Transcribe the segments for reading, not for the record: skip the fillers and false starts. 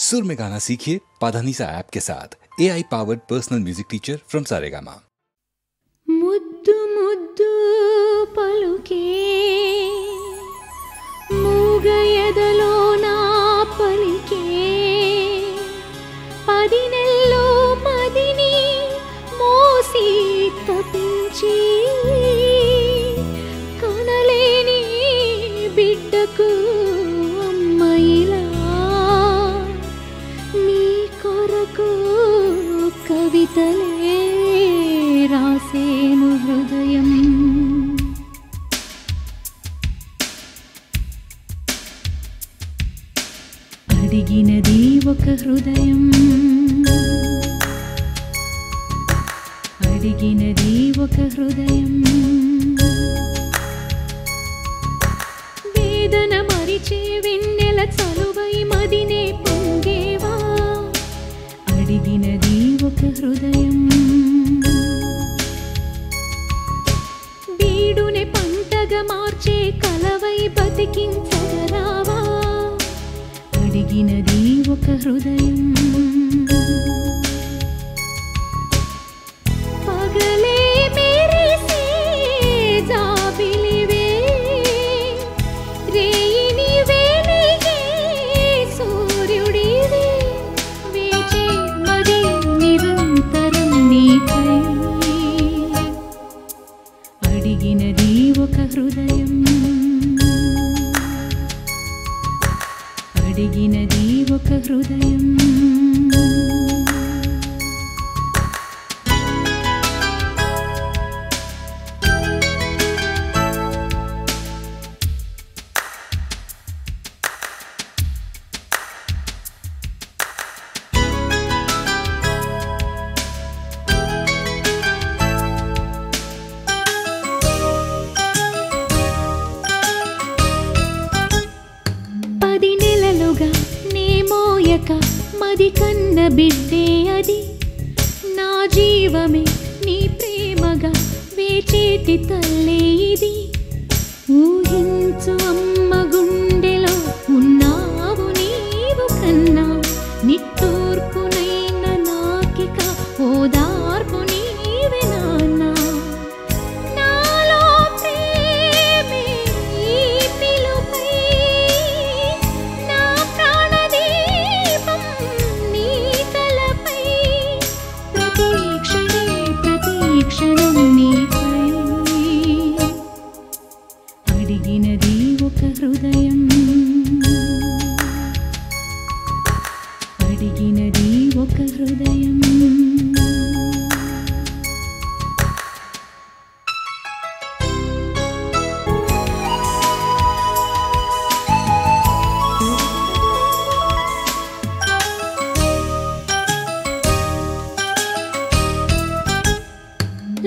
सुर में गाना सीखिए पाधानीसा ऐप के साथ। AI powered personal music teacher from Saregama. मुद्दु मुद्दु पलुके मूगयदलो ना पलिके पदिनेल्लो मदिनी मोसी तपिंची कनलेनी बिड्डकु अम्मयिला नी कोरकु कवितले రాసేను హృదయం అడిగినది ఒక హృదయం అడిగినది ఒక హృదయం వేదన మరిచే వెన్నెల చలువై మదినే పొంగేవా అడిగినది ఒక హృదయం మార్చే కలవై బతికించగరావా అడిగినది ఒక హృదయం పగలే మెరిసే జాబిలివే రేయిని వెలిగే సూర్యుడివే వేచే మరి నిరంతరం నీకై అడిగినది ఒక హృదయం అడిగినది ఒక హృదయం మది కన్న బిడ్డే అది నా జీవమే నీ ప్రేమగా వేచేటి తల్లే ఇది ఊహించు అమ్మ గుండెలో ఉన్నావు నీవు కన్నా నిట్టూర్పునైన నాకిక ఓదార్పు నీవే నాన్న అడిగినది ఒక హృదయం అడిగినది ఒక హృదయం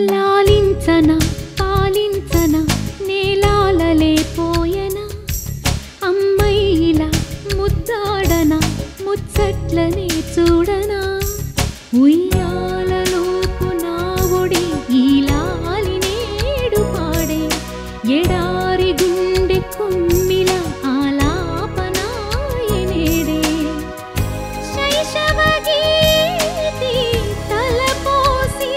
లాలించనా పాలించనా నేలాలలేపోయనా అమ్మైలా ముద్దాడనా ముచ్చట్లనే చూడనా ఉయ్యాలలోపు నా ఒడి ఈ లాలి నేడు పాడే ఎడారి గుండె కుమ్మిల ఆలాపనాయనేడే శైశవ గీతి తలపోసి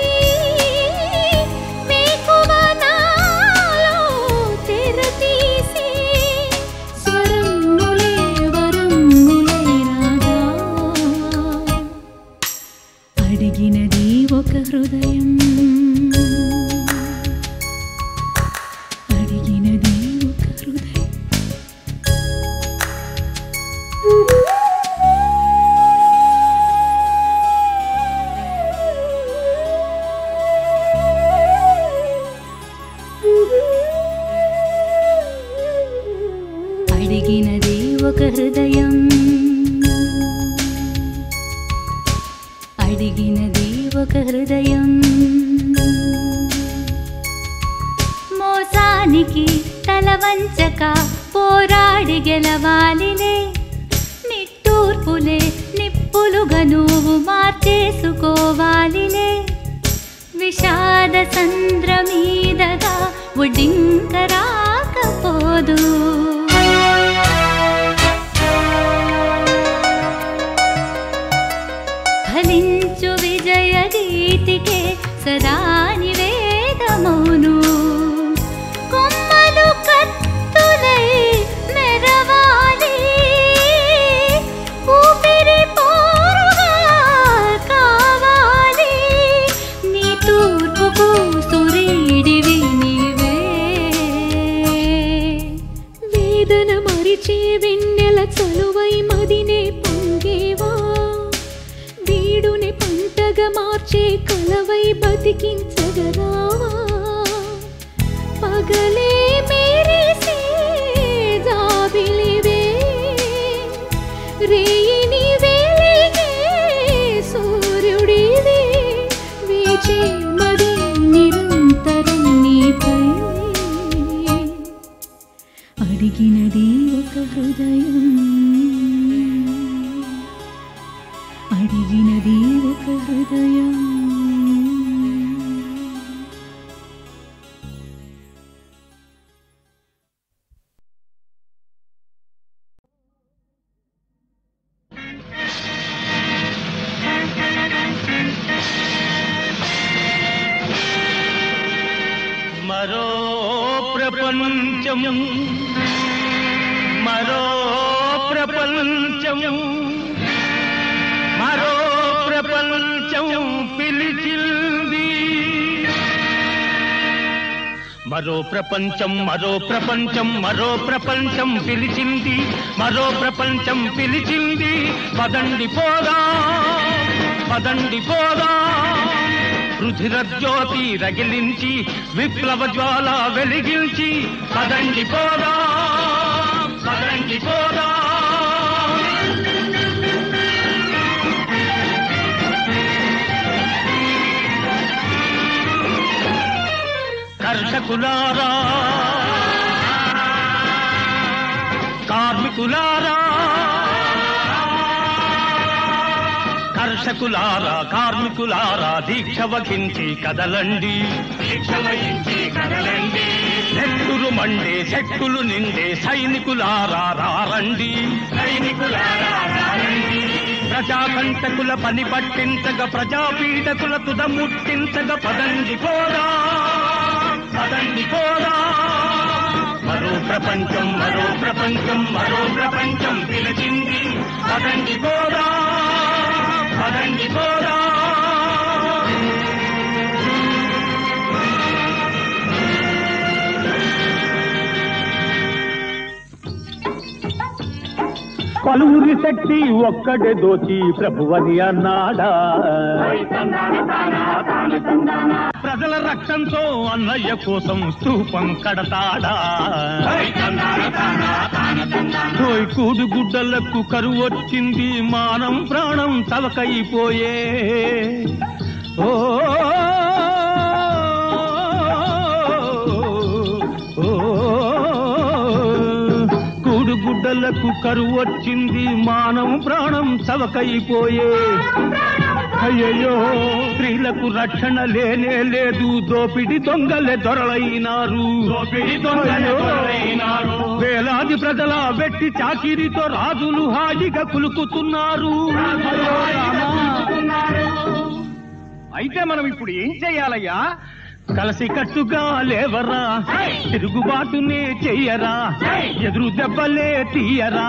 అడిగినది ఒక హృదయం అడిగినది ఒక హృదయం అడిగినది ఒక హృదయం అడిగినది ఒక హృదయం మోసానికి తల వంచక పోరాడి గెలవాలిలే నిట్టూర్పులే నిప్పులుగా నువ్వు మార్చేసుకోవాలిలే విషాద సంద్ర మీదగా ఒడింక రాకపోదు ప్రీతికే సదా నివేదమౌను. కొమ్మలు కత్తులై మెరవాలి, ఊపిరి పోరుగా కావాలి, నీ తూర్పుకు సూర్యుడివి నీవే. వేదన మరిచే వెన్నెల చలువై మదినే పొంగేవా, వీడుని పంటగా మార్చే కలవై బతికించగరావా. పగలే మెరిసే జాబిలివే, రేయిని వెలిగే సూర్యుడివే, వేచే మది నిరంతరం నీపై. అడిగినది ఒక హృదయం, అడిగినది ఒక హృదయం. మరో ప్రపంచం, మరో ప్రపంచం, మరో ప్రపంచం పిలిచింది. మరో ప్రపంచం, మరో ప్రపంచం, మరో ప్రపంచం పిలిచింది, మరో ప్రపంచం పిలిచింది. పదండి పోదా, పదండి పోదా, రుధిరజ్యోతి రగిలించి విప్లవ జ్వాల వెలిగించి. పదండి పోదా, పదండి పోదా. కర్షకులారా, కార్మికులారా, కర్షకులారా, కార్మికులారా, దీక్ష వహించి కదలండి, దీక్ష వహించి కదలండి. నెట్టులు మండే చెట్టులు నిండే సైనికులారా రారండి, సైనికులారా రారండి. ప్రజాకంటకుల పని పట్టించగా, ప్రజాపీడకుల తుద ముట్టించగా. పదండి పోదా, పదండి పోదా. మరో ప్రపంచం, మరో ప్రపంచం, మరో ప్రపంచం పిలిచింది. పదండి పోదా, పదండి పోదా. పలువురి శక్తి ఒక్కడే దోచి ప్రభువని అన్నాడా. ప్రజల రక్తంతో అన్నయ్య కోసం స్తూపం కడతాడా. కూడు గుడ్డలకు కరువు వచ్చింది, మానం ప్రాణం తవకైపోయే. ఓ గుడ్డలకు కరువు వచ్చింది, మానవ ప్రాణం చవకైపోయే. అయ్యయ్యో, స్త్రీలకు రక్షణ లేనే లేదు, దోపిడి దొంగలే దొరలైనారు, దోపిడి దొంగలే దొరలైనారు. వేలాది ప్రజల వెట్టి చాకిరితో రాజులు హాయిగా కులుకుతున్నారు. అయితే మనం ఇప్పుడు ఏం చెయ్యాలయ్యా? కలసి కట్టుగా లేవరా, తిరుగుబాటునే చెయ్యరా, ఎదురు దెబ్బలే తీయరా,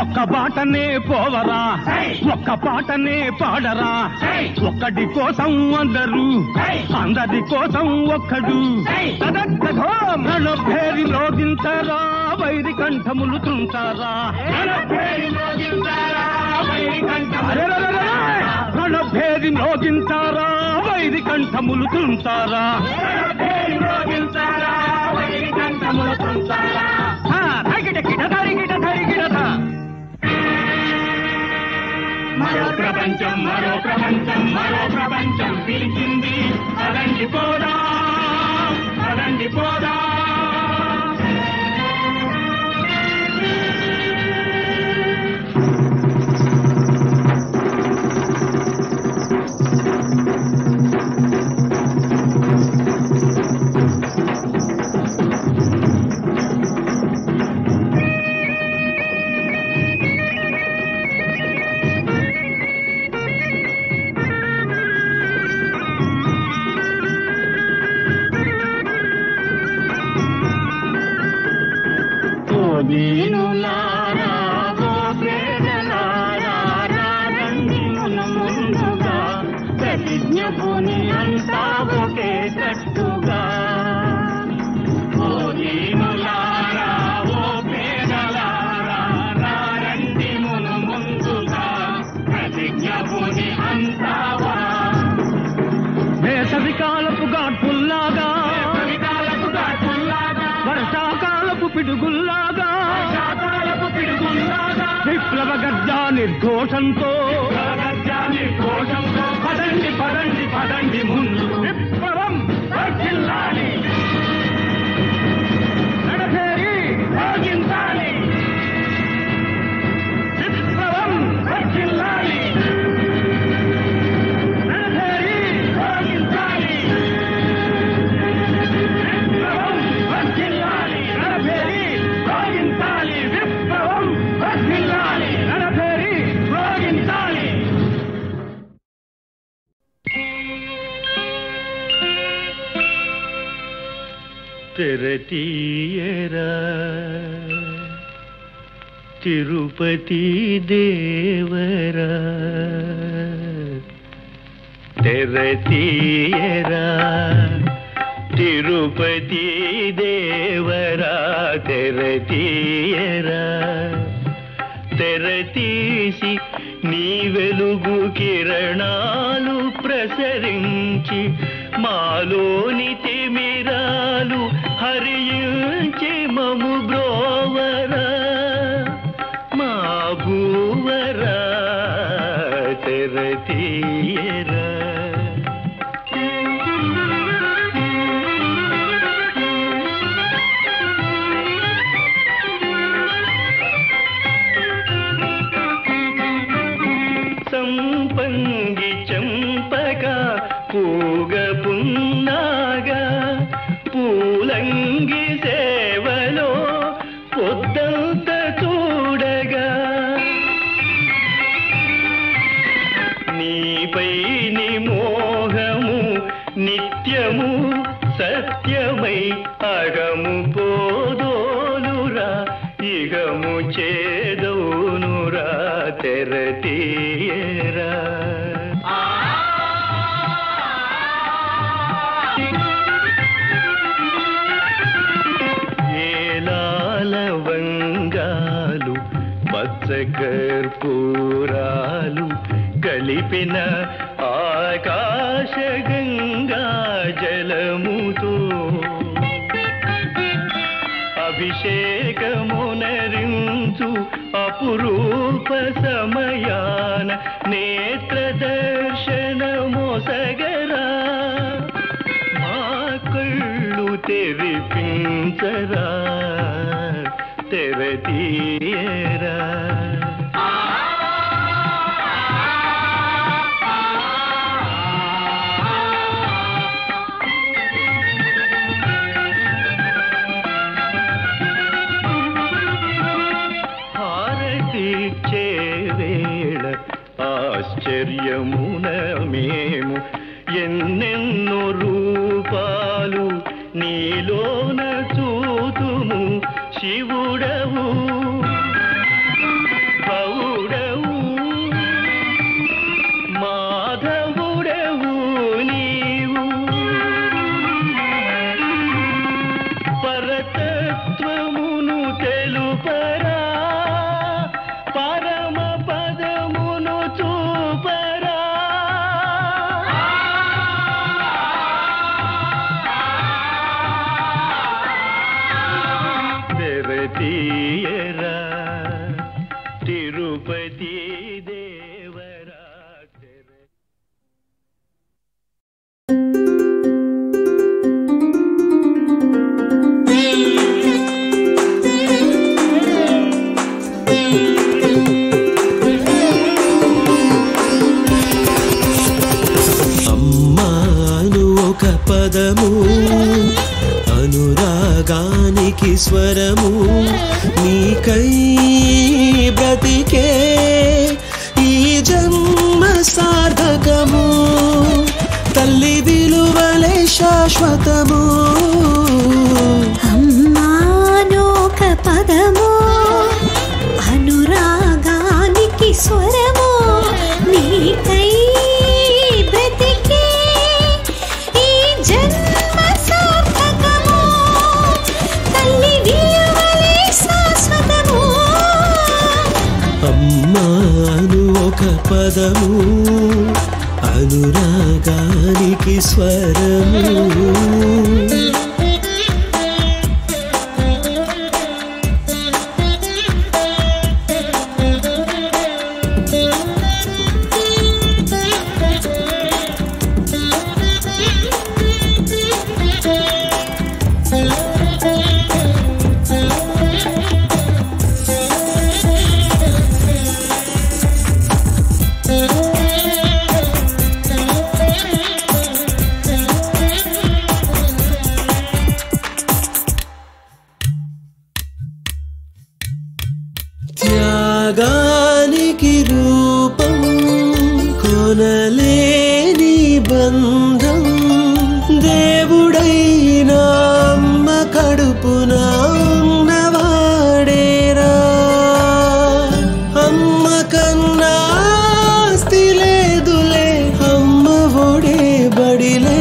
ఒక్క బాటనే పోవరా, ఒక్క పాటనే పాడరా. ఒక్కడి కోసం అందరూ, అందరి కోసం ఒక్కడు. రణభేరి లోగించరా, వైరి కంఠములు తుంటారా. రణభేరి లోగించారా, వైరి కంఠములు తుంటారా. మరో ప్రపంచం, మరో ప్రపంచం, మరో ప్రపంచం పిలిచింది. పదండి పోదా, పదండి పోదా. ప్రతిజ్ఞపుని అంతా ఒకే కట్టుగా ఓ దీనులారా ఓ పేదలారా రండి ముందుగా ప్రతిజ్ఞపుని అంతావా వేసవికాలపు గాడ్పుల్లాగా వర్షాకాలపు పిడుగుల్లాగా విప్లవ గర్జా నిర్ఘోషంతో పదండి పదండి పదండి ముందు విప్లవం వర్ధిల్లాలి నడచేరి సాగించాలి విప్లవం వర్ధిల్లాలి నడచేరి సాగించాలి విప్లవం వర్ధిల్లాలి నడచేరి సాగించాలి విప్లవం వర్ధిల్లాలి నడచేరి సాగించాలి తెరతీయరా తిరుపతి దేవరా తెరతీయరా తిరుపతి దేవరా తెరతీయరా తెరతీసి నీ వెలుగు కిరణాలు ప్రసరించి మాలోని తిమిరాలు హరించి మము బ్రోవరా మా భూవరా తెరతీయరా సంపంగి చంపక పూగ పున్నాగా పూలంగి సేవలో పొద్దంత చూడగా నీపై నిమోహము నిత్యము సత్యమై అగము పోదోలురా ఇగము చేదోనురా తెరతీయరా వంగాలు పచ్చకర్పూరాలు కలిపిన ఆకాశ గంగా జలముతో అభిషేకమునరించు అపురూప సమయాన నేత్ర దర్శనమొసగరా మా కళ్ళు తెరిపించరా తెరతీయరా హారతిచ్చే వేళ ఆశ్చర్యమున మేము ఎన్నెన్నో రూపాలు నీలోన చూతుము శివుడవు పౌడవు మాధవుడవు నీవు పరతత్వమును తెలుపరా పరమ పదమును చూపరా తెరతీయరా తిరుపతి దేవరా అమ్మాను ఒక పదము అనురాగానికి స్వరము నీకై బ్రతికే ఈ జన్మ సార్థకము తల్లి విలువలే శాశ్వతము అమ్మానోక పదము అనురాగానికి స్వరము నీకై బ్రతికే ఒక పదము అనురాగానికి స్వరము త్యాగానికి రూపం కొనలేని బంధం దేవుడైనా అమ్మ కడుపున ఉన్నవాడేరా అమ్మ కన్నా ఆస్తి లేదులే అమ్మ ఒడే బడిలే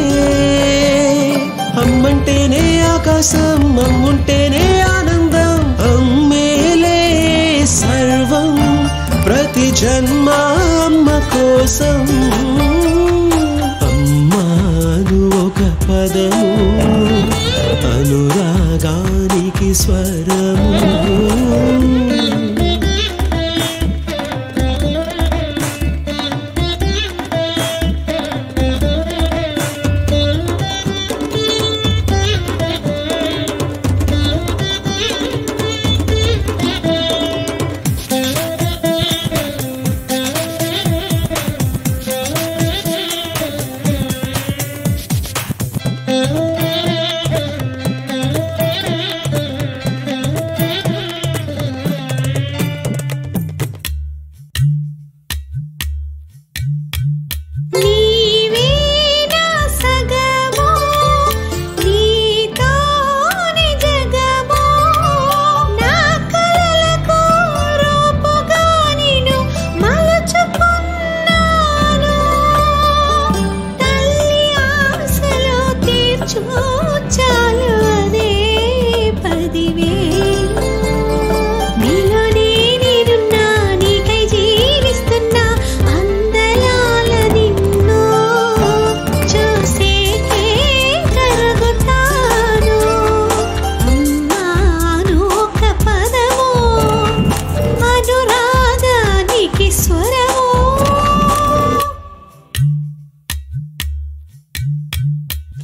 అమ్మంటేనే ఆకాశం అమ్ముంటేనే ఆనందం అమ్మేలే సర్వం ప్రతి జన్మ అమ్మ కోసం అమ్మాను ఒక పదము అనురాగానికి స్వరము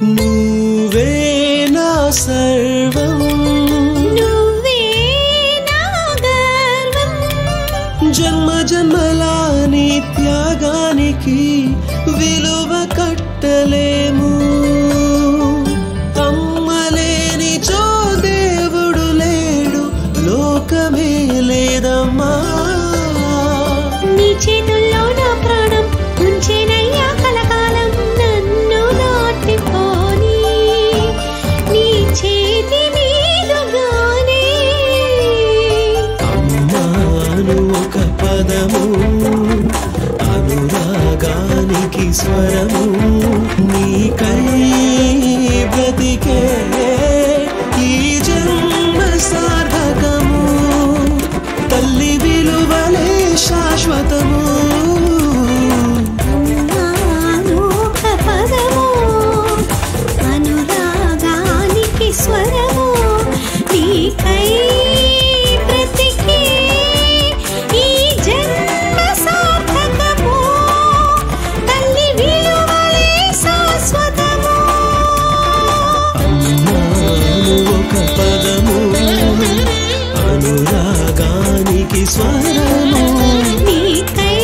నువ్వే నా సర్వం నువ్వే నా గర్వం జన్మ జన్మల నీ త్యాగానికి విలువ కట్టలేము అమ్మలేని చో దేవుడు లేడు లోకమే లేదమ్మా నీ చేతుల్లో నా ప్రాణం ఉంచేనయ్యా కలకాలం నన్ను దాటిపోని నీ చేతి మీదుగానే అమ్మాను ఒక పదము అనురాగానికి స్వరము నీకై బ్రతికే ఈ జన్మ సార్థకము తల్లి విలువలే శాశ్వతము అమ్మాను ఒక పదము అనురాగానికి స్వరము నీకై బ్రతికే ఈ జన్మ సార్థకము తల్లి విలువలే శాశ్వతము అమ్మాను ఒక పదము అనురాగానికి స్వరము నీకై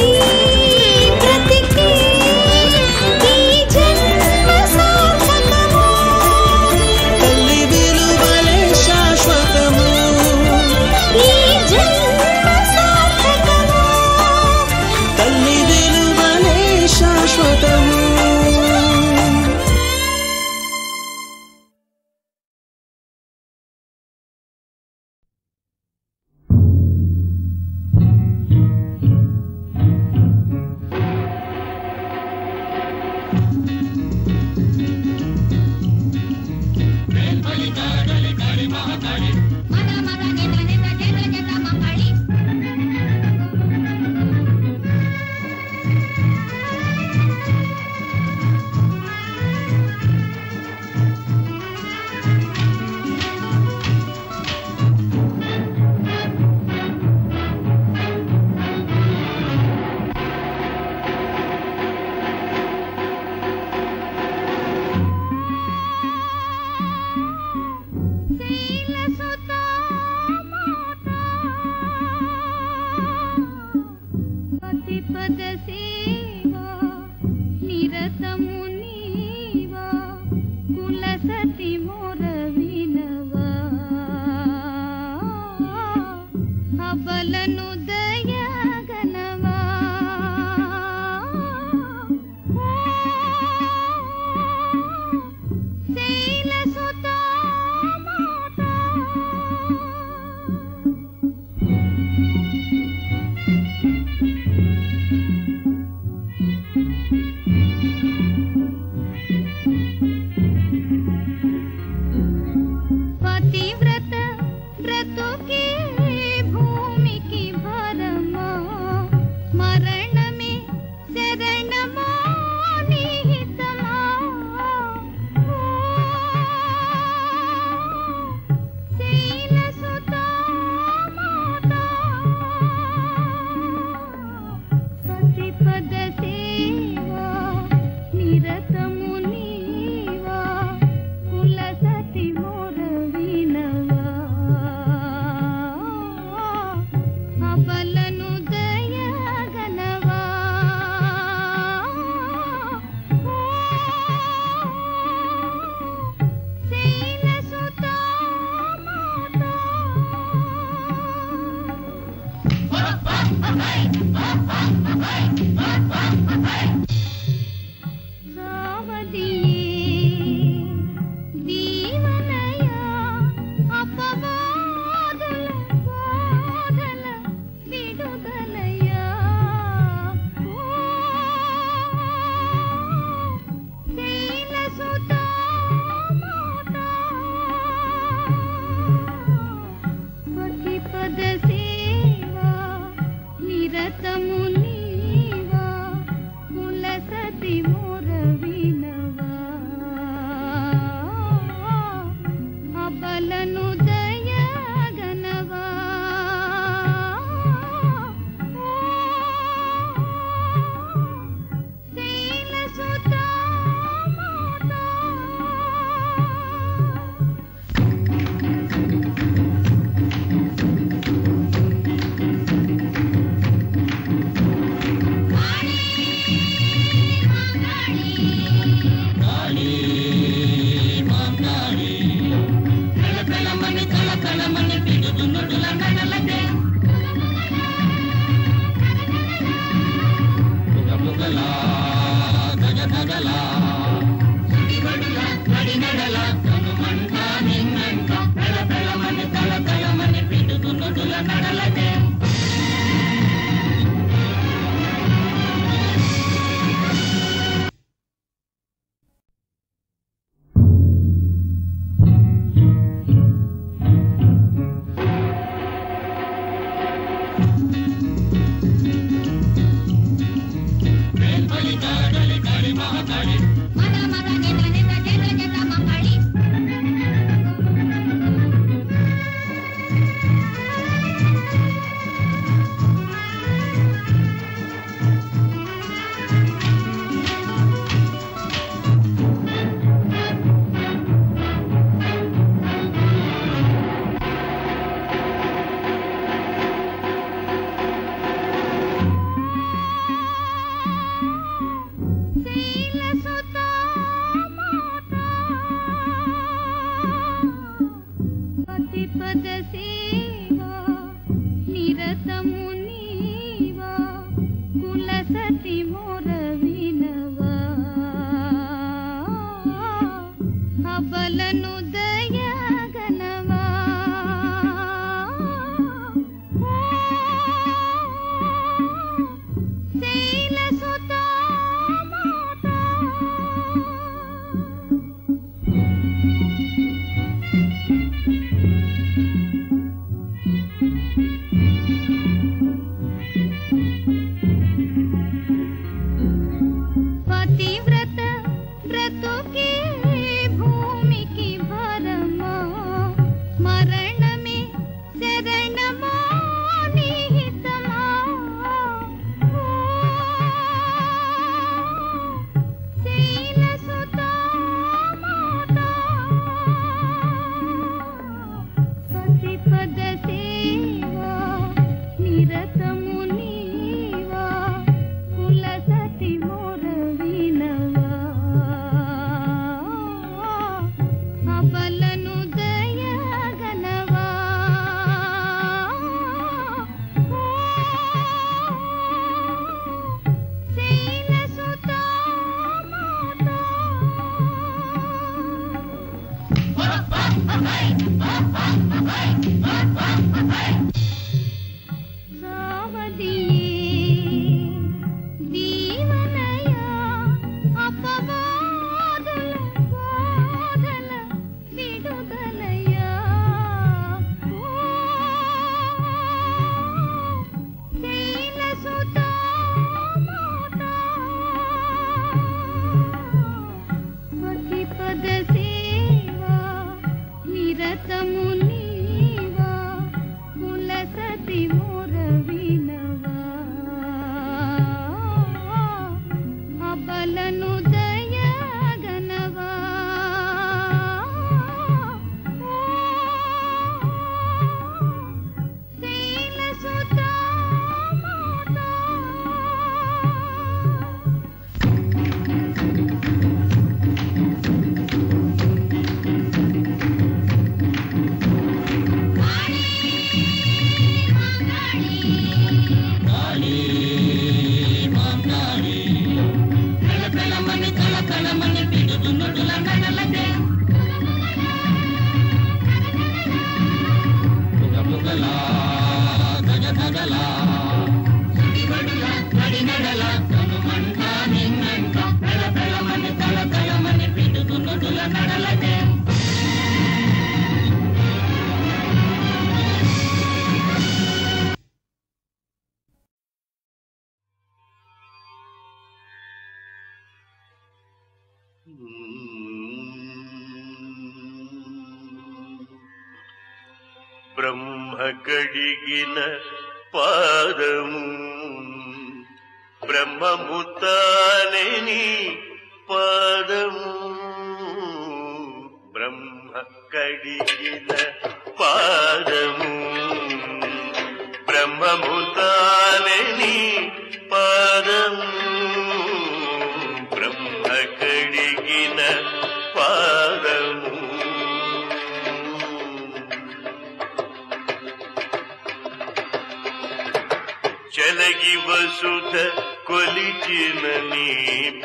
సేవా నిరతము నీవా కులసతి మోర వినవా అబలను దయగనవా శైలసుతా మాతా పతివ్రత వ్రతుకే భూమికి భరమా మరణమే శరణమా నిహితమా శైలసుతా మాతా పతిపద సేవా నిరతము నీవా కులసతి మోర వినవా అబలను దయగనవా శైలసుతా మాతా సావదియే దీవనయా అపవాదుల బాధల విడుదలయా శైలసుతా మాతా పతిపద సేవా నిరతము నీవా కులసతి మోర వినవా అబలను దయగనవా శైలసుతా మాతా శైలసుతా మాతా పతిపద సేవా నిరతము నీవా కులసతి మోర వినవా అబలను దయగనవా శైలసుతా మాతా బ్రహ్మ కడిగిన పాదము బ్రహ్మము తానని పాదము బ్రహ్మ కడిగిన పాదము బ్రహ్మము తానని పాదము బ్రహ్మ కడిగిన పాదము చలగి వసుధ కొలిచిన నీ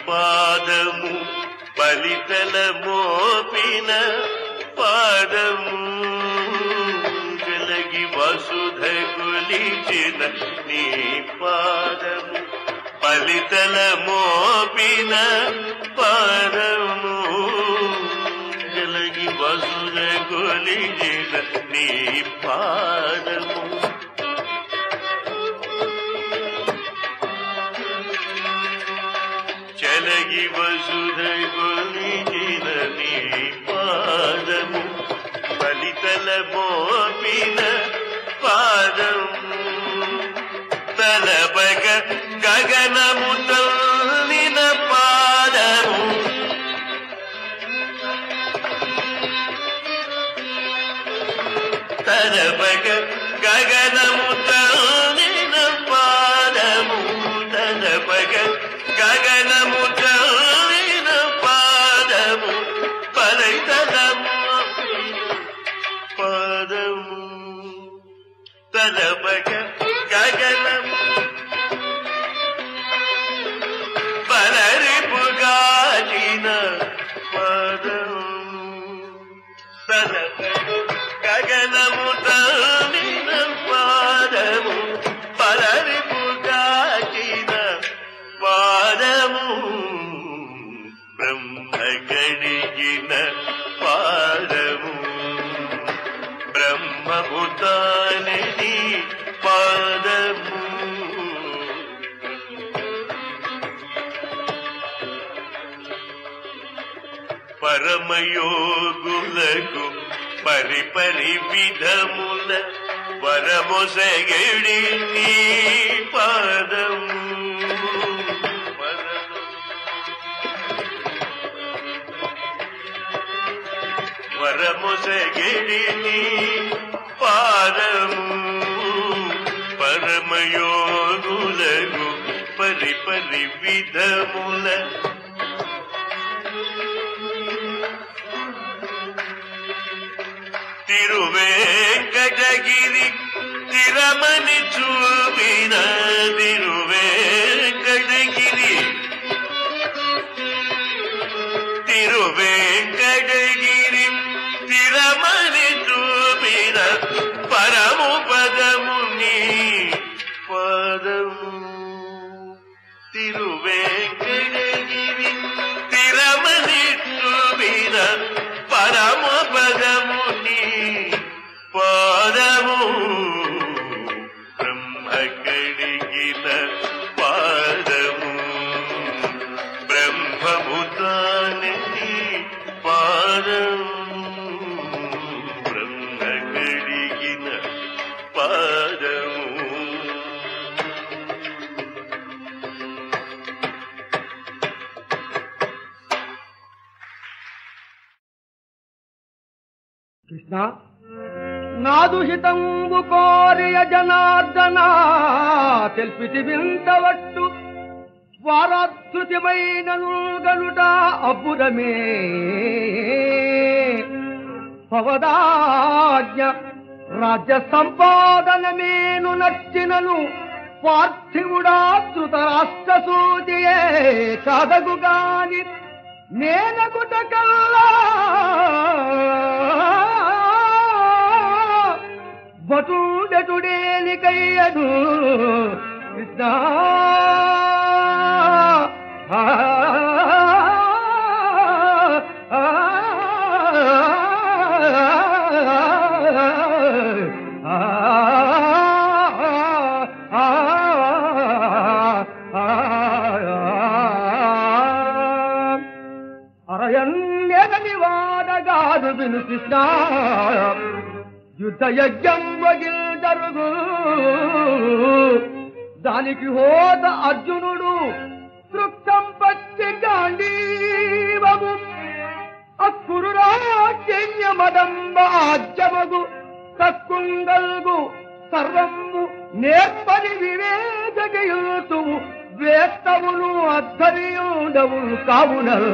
పాదము బలితల మోపిన పాదము చలగి వసుధ కొలిచిన నీ పాదము బలితల మోపిన పాదము చలగి వసుధ కొలిచిన నీ పాదము చలగి వసుధ కొలిచిన నీ పాదము బలితల మోపిన పాదము తలపగ గగనము తల్లిన పాదము తలపగ గగనము తల్లిన పాదము తలపగ గగనము తల్లిన పాదము పలైతలము పాదము తలపగ గగనము పలరిపుగాచిన పాదము తలపగ గగనము తల్లిన పాదము పలరిపుగాచిన పాదము బ్రహ్మ కడిగిన పాదము బ్రహ్మము తానని పాదము పరమయోగులకు పరిపరి విధముల వరమొసగడి నీ పాదము వరమొసగడి నీ పాదము పరమయోగులకు పరిపరి విధముల తిరువేంకటగిరి తిరమని చూపిన తిరువేంకటగిరి తిరువేంకటగిరి తిరమని చూపిన పరము పదము నీ పదము తిరువేంకటగిరి తిరమని చూపిన పరము పదము నీ పాదము బ్రహ్మ కడిగిన పాదము బ్రహ్మము తానని పాదము బ్రహ్మ కడిగిన పాదము కృష్ణ నాదుహితంబు కోరియ జనార్దన తెల్పితి వింతవట్టు వారాధృతిమైన గనుట అబ్బురమే పవదాజ్ఞ రాజ్య సంపాదన మేను నచ్చినను పార్థివుడా ధృతరాష్ట్ర సూచియే కాదగు గాని నేనగుట కల్లా భటుడేనికయ్యదు కృష్ణ కాదు విను కృష్ణ యుద్ధ యజ్ఞం వగిల్ జరుగు దానికి హోత అర్జునుడు వృక్షం పచ్చి గాంధీవము అక్కురు రాజ్యమదంబ ఆజ్యమగు తక్కుంగల్గు సర్వము నేర్పని వివేచకయుతువు వేత్తవును అద్ధరియుడవు కావునల్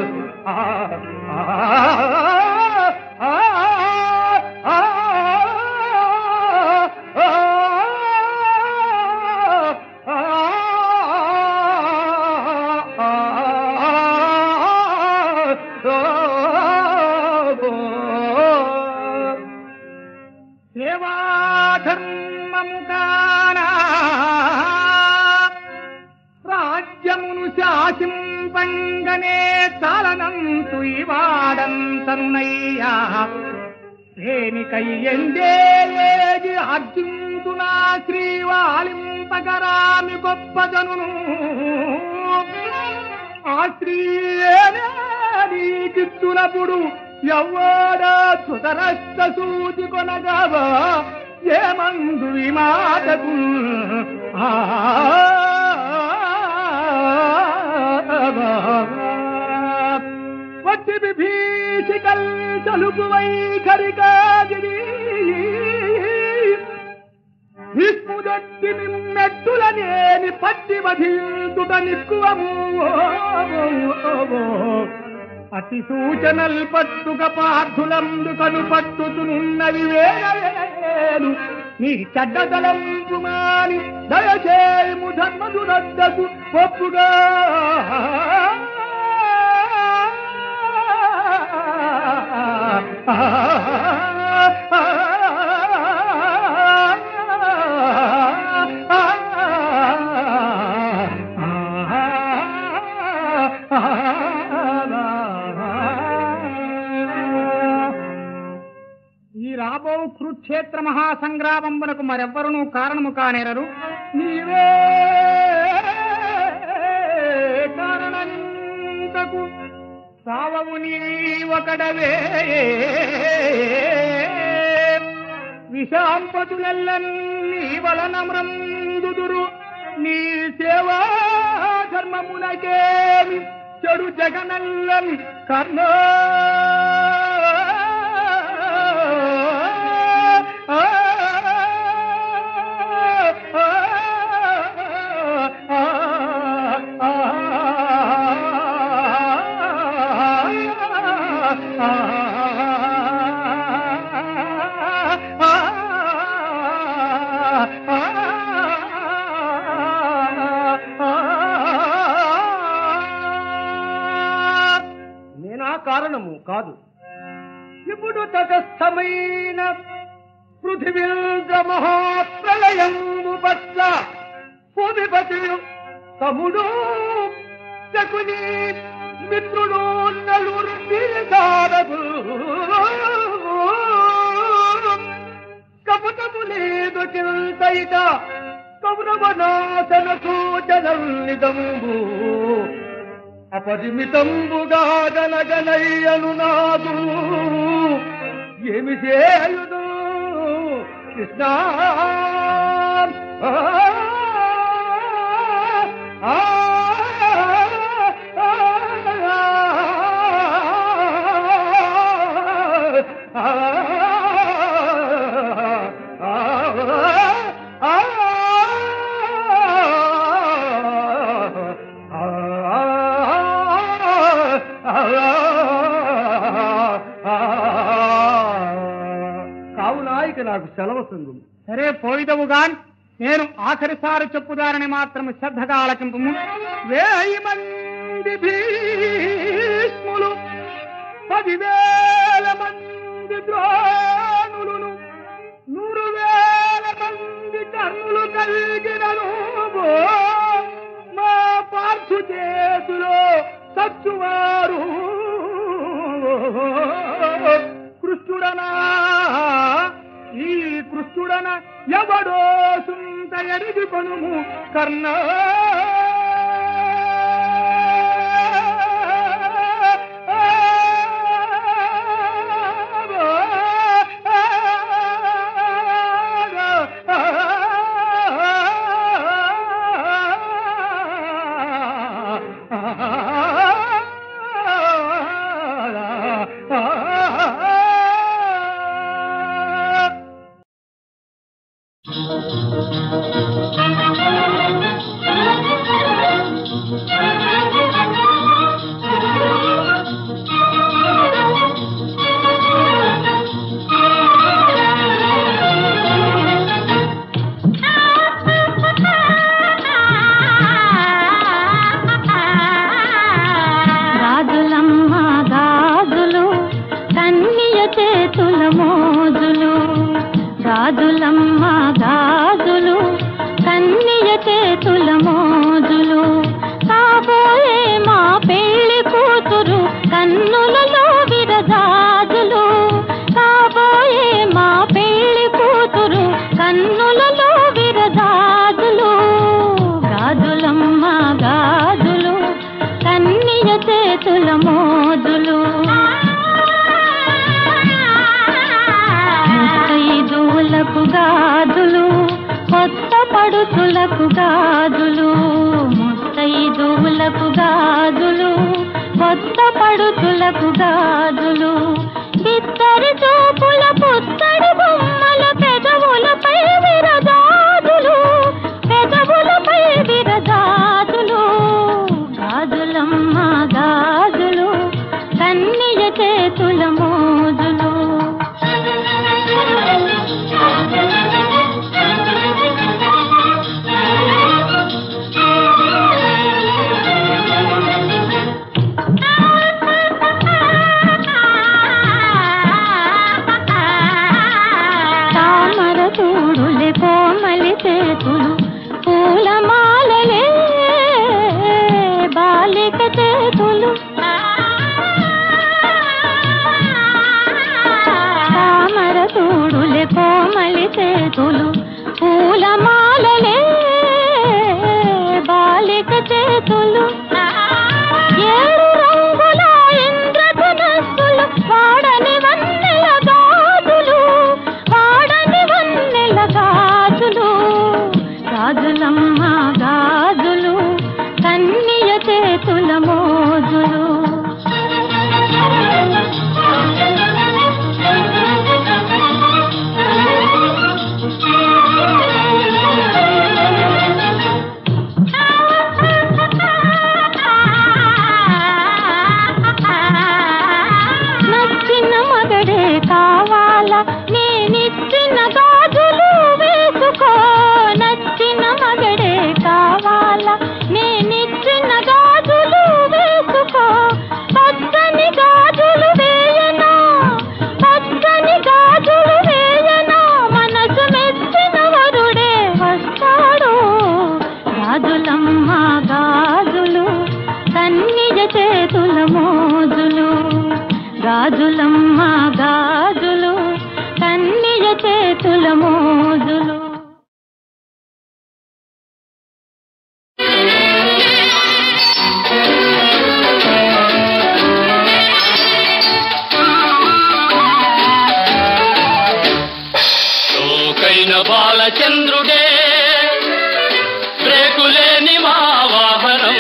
సేవాధర్మము కానా రాజ్యమును శాసింపంగనే చాలనంతు ఇవాడంతనునయ్యా దేనికై ఎందేది అర్జుంతునా శ్రీవాలింపగరామి గొప్పజనును ఆ శ్రీయేనే నీకిచ్చునప్పుడు ఎవ్వడా సుతరస్త సూచి కొనగవా ఏమందు ఈ మాటకు వట్టి విభీషికల్ తలుపు వైఖరికాగిరి విష్ణుదట్టి నిమ్మెట్టులనేని పట్టి వధిల్తుట నిక్కువము అతి సూచనల్ పట్టుక పార్థులందు కను పట్టుతునున్నవి వేరు నీ చెడ్డతలంపు మాని దయచేయము ధర్మదురద్దకు ఒప్పుగా రాబో కురుక్షేత్ర మహాసంగ్రామమునకు మరెవ్వరునూ కారణము కానేరరు నీవే కారణంతకు సావవు నీ ఒకడవే విషాంపతులెల్లన్నీ వలన మ్రందుదురు నీ సేవా ధర్మమునకేమి చెడు జగనల్లని కర్ణ కారణము కాదు ఇప్పుడు తటస్థమైన పృథివీంద్ర మహాప్రలయంబు పట్ల భూమిపతియు తముడు శకుని మిత్రుడు నలుగురు కారదు కపటము లేదు చింతయిట కౌరవనాశన సూచనల్నిదంబు అపరిమితంబుగా గనగనయ్యను నాదు ఏమి చేయుదు కృష్ణ నాకు సెలవు సంగు సరే పోయిదవుగాన్ నేను ఆఖరిసారి చెప్పుదారని మాత్రం శ్రద్ధగా ఆలకింపు 1000 మంది భీష్ములు 10,000 మంది ద్రోణులను 100,000 మంది కర్ణులు కలిగినను మా పార్థు చేతులో సచ్చువారు కృష్ణుడనా ఈ కృష్ణుడన ఎవడో సుంత ఎరిగి కొనుము కర్ణ గాజులమ్మ గాజులు కన్నియ చేతుల మోజులు కాబోయే మా పెళ్లి కూతురు కన్నులలో విరజాజులు కాబోయే మా పెళ్లి కూతురు కన్నులలో విరజాజులు గాజులమ్మ గాజులు కన్నియ చేతుల మోజులు ముత్తైదువులకు గాజులు కొత్త పడుచులకు గాజులు ముత్తైదువులకు గాజులు కొత్త పడుచులకు గాజులు బిత్తరి చూపుల పుత్తడి బొమ్మల పెదవులపై విరజాజులు పెదవులపై విరజాజులు గాజులమ్మ గాజులు కన్నియ చేతుల మోజులు కోమలి చేతులు పూలమాలలే బాలిక చేతులు తామర తూడులే కోమలి చేతులు పూలమాలలే బాలిక చేతులు ఏడు రంగుల ఇంద్రధనస్సులు వాడని వన్నెల గాజులు వాడని వన్నెల గాజులు గాజులమ్మ గాజులు కన్నియ చేతుల మోజులు నచ్చిన మగడే కావాలా నేనిచ్చిన గాజులు వేసుకో నచ్చిన మగడే కావాలా నేనిచ్చిన గాజులు వేసుకో పచ్చని గాజులు వేయనా పచ్చని గాజులు వేయనా మనసు మెచ్చిన వరుడే వస్తాడు గాజులమ్మ గాజులు కన్నియ చేతుల మోజులు గాజులమ్మ గాజులు కన్నియ చేతుల మోజులు లోకైన బాలచంద్రుడే బ్రేకులేని మా వాహనం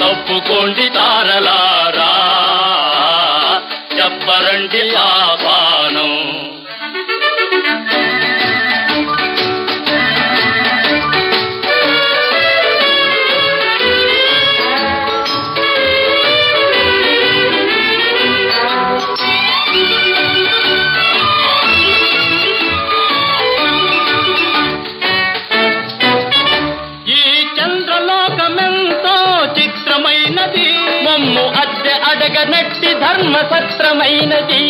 తప్పుకోండి తారలారా చెప్పరండి ఆపానం మమ్ము అద్దె అడగనట్టి ధర్మసత్రమైనది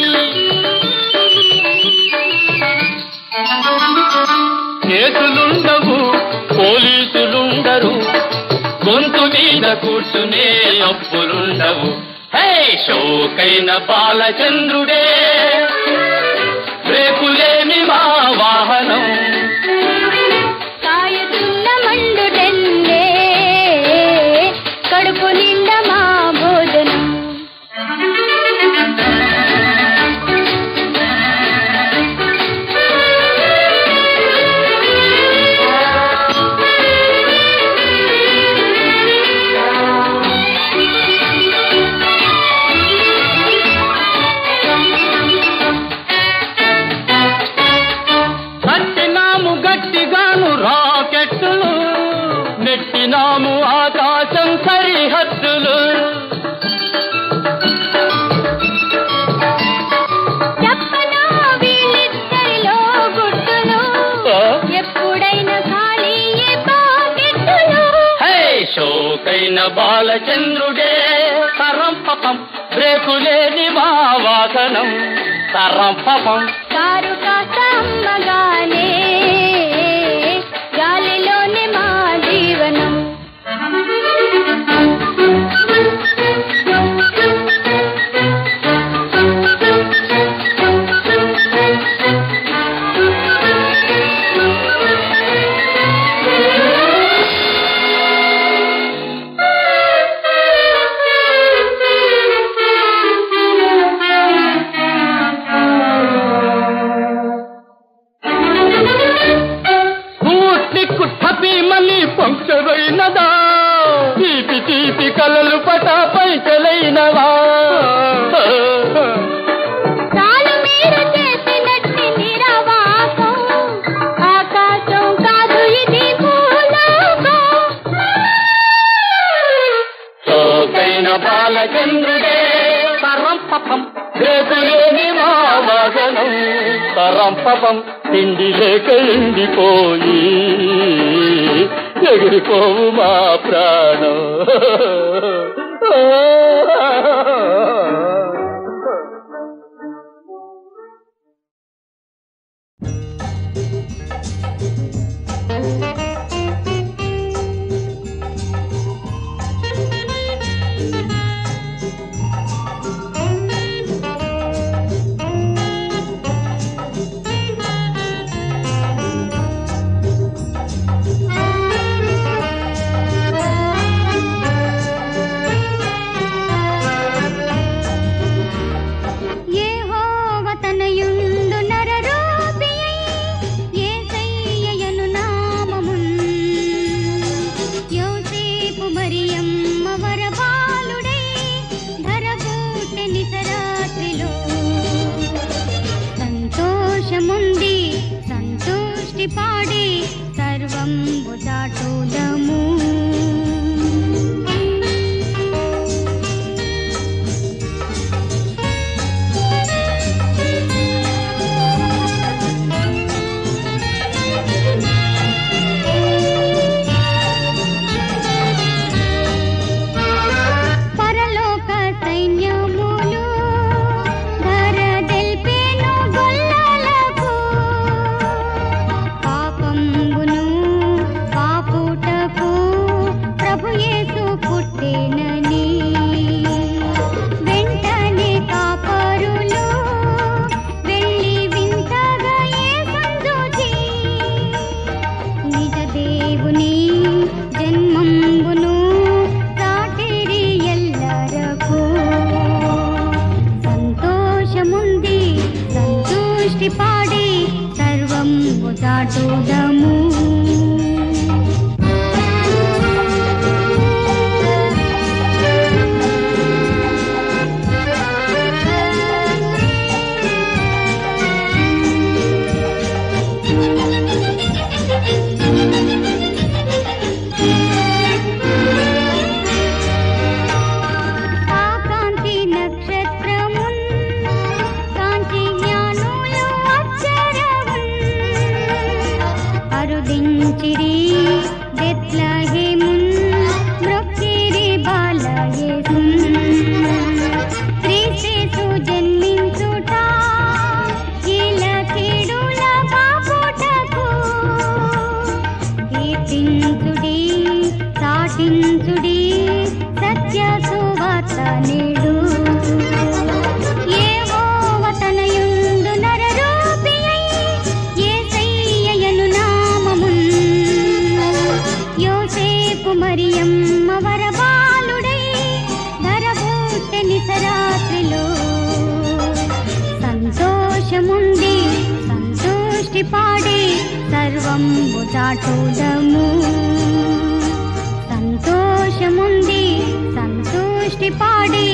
కేసులుండవు పోలీసులుండరు గొంతు మీద కూర్చునే అప్పులుండవు హే షోకైన బాలచంద్రుడే రేపులేని మా వాహనం కాయుతున్న మండుడెన్నే కడుపు నిండా మా భోజనం ఆకాశం సరిహద్దులు. చెప్పనా వీళ్ళిద్దరిలో గుర్తులు, ఎప్పుడైనా ఖాళీ పాకెట్టులు. హే షోకైన బాలచంద్రుడే తరం పపం, బ్రేకులేని మా వాసనం తరం పపం. కారు కాస్త అమ్మగానే గాలిలోనే మా జీవనం. పంక్చరైనదా తీపి తీపి కలలు పటా పైకలైనవా. కాలు మీరు చేసినట్టి నిరవాసం, ఆకాశం కాదు ఇది భూలోకం. షోకైన బాలచంద్రుడే తరం పపం, బ్రేకులేని మా వాసనం తరం పపం. తిండి లేక ఎండిపోయి ఎగిరిపోవు మా ప్రాణం. పాడి సర్వం దాటోదము. పరలోక సైన్యములు ధర దెల్పేను గొల్లలకు, పాపంబును పాపుటకు ప్రభు యేసు పుట్టెనని. వెంటనే కాపరులు వెళ్ళి వింతగా యేసును చూచి, నిజ దేవుని జన్మంబును చాటిరి ఎల్లరకు. సంతోషముంది సంతుష్టి పాడి సర్వం దాటోదము. ఆ కాంతి నక్షత్రమున్ కాంతి జ్ఞానులు అక్షరమున్ అరుదించిరి బెత్లెహేమున్ మ్రొక్కిరి బాలయేసున్. క్రీస్తు జన్మించుట కీల కీడుల పాపుటకు, కీర్తించుడి చాటించుడి సత్య సువార్త నేడు. యెహోవా తనయుండు నరరూపియై యేసయ్యను నామమున్, యోసేపు మరియమ్మ వరబాలుడై ధరబూటె నిసరాత్రిలో. సంతోషముంది సంతుష్టి పాడి సర్వం దాటోదము. సంతోషముంది సంతుష్టి పాడి